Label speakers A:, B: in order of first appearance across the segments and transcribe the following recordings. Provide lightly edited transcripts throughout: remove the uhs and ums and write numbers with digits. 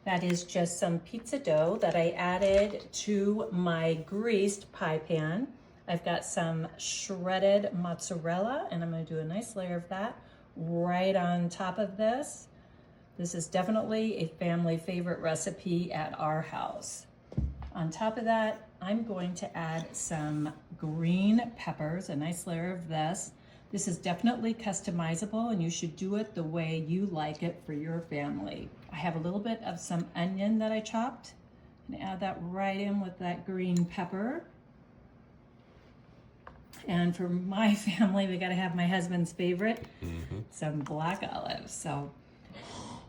A: That is just some pizza dough that I added to my greased pie pan. I've got some shredded mozzarella, and I'm gonna do a nice layer of that right on top of this. This is definitely a family favorite recipe at our house. On top of that, I'm going to add some green peppers, a nice layer of this. This is definitely customizable, and you should do it the way you like it for your family. I have a little bit of some onion that I chopped, and add that right in with that green pepper. And for my family, we gotta have my husband's favorite, some black olives.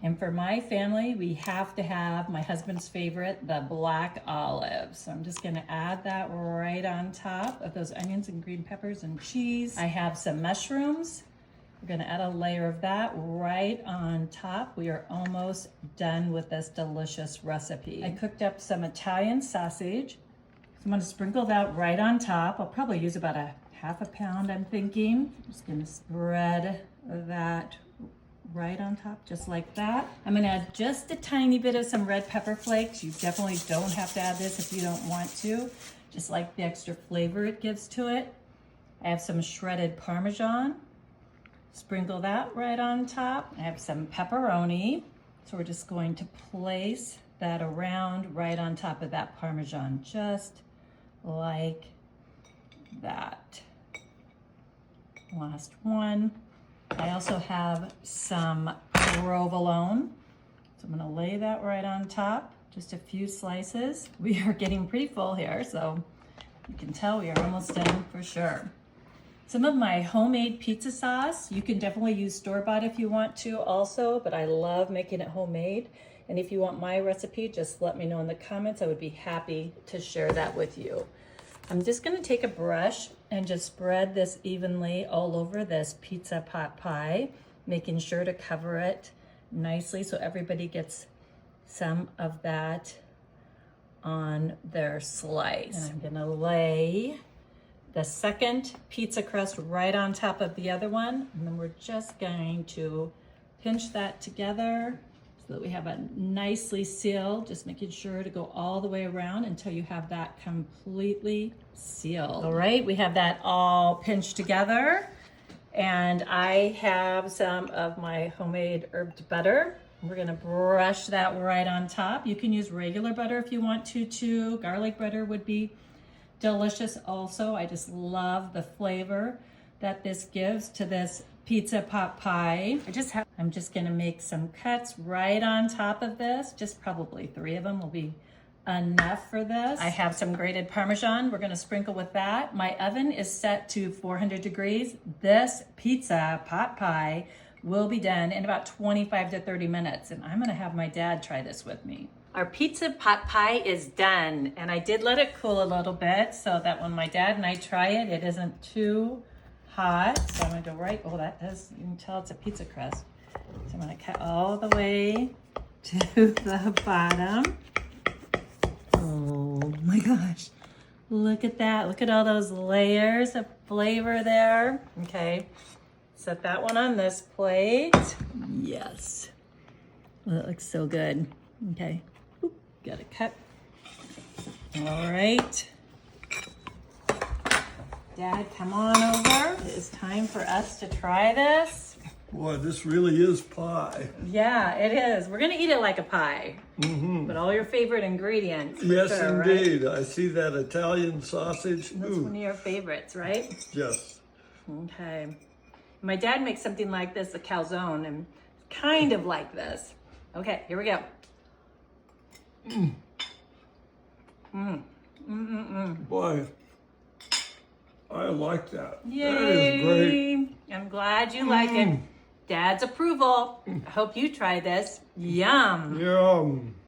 A: And for my family, we have to have my husband's favorite, the black olives. So I'm just gonna add that right on top of those onions and green peppers and cheese. I have some mushrooms. We're gonna add a layer of that right on top. We are almost done with this delicious recipe. I cooked up some Italian sausage. So I'm gonna sprinkle that right on top. I'll probably use about a half a pound, I'm thinking. I'm just gonna spread that right on top, just like that. I'm gonna add just a tiny bit of some red pepper flakes. You definitely don't have to add this if you don't want to. Just like the extra flavor it gives to it. I have some shredded Parmesan. Sprinkle that right on top. I have some pepperoni. So we're just going to place that around right on top of that Parmesan, just like that. Last one. I also have some provolone. So I'm gonna lay that right on top, just a few slices. We are getting pretty full here, so you can tell we are almost done for sure. Some of my homemade pizza sauce, you can definitely use store-bought if you want to also, but I love making it homemade. And if you want my recipe, just let me know in the comments. I would be happy to share that with you. I'm just gonna take a brush and just spread this evenly all over this pizza pot pie, making sure to cover it nicely so everybody gets some of that on their slice. And I'm gonna lay the second pizza crust right on top of the other one, and then we're just going to pinch that together so that we have it nicely sealed, just making sure to go all the way around until you have that completely sealed. All right, we have that all pinched together, and I have some of my homemade herbed butter. We're gonna brush that right on top. You can use regular butter if you want to too. Garlic butter would be delicious also. I just love the flavor that this gives to this pizza pot pie. I'm just gonna make some cuts right on top of this. Just probably 3 of them will be enough for this. I have some grated Parmesan. We're gonna sprinkle with that. My oven is set to 400 degrees. This pizza pot pie will be done in about 25 to 30 minutes. And I'm gonna have my dad try this with me. Our pizza pot pie is done, and I did let it cool a little bit so that when my dad and I try it, it isn't too hot. So I'm gonna go right, oh, that does, you can tell it's a pizza crust. So I'm gonna cut all the way to the bottom. Oh my gosh, look at that. Look at all those layers of flavor there. Okay, set that one on this plate. Yes, well, it looks so good. Okay. Got it cut. All right. Dad, come on over. It is time for us to try this.
B: Boy, this really is pie.
A: Yeah, it is. We're gonna eat it like a pie. But all your favorite ingredients.
B: Yes,
A: sure,
B: indeed.
A: right?
B: I see that Italian sausage.
A: That's one of your favorites, right?
B: Yes.
A: Okay. My dad makes something like this, a calzone, and kind of like this. Okay, here we go.
B: Boy, I like that.
A: Yay!
B: That is great.
A: I'm glad you like it. Dad's approval. I hope you try this. Yum.
B: Yum.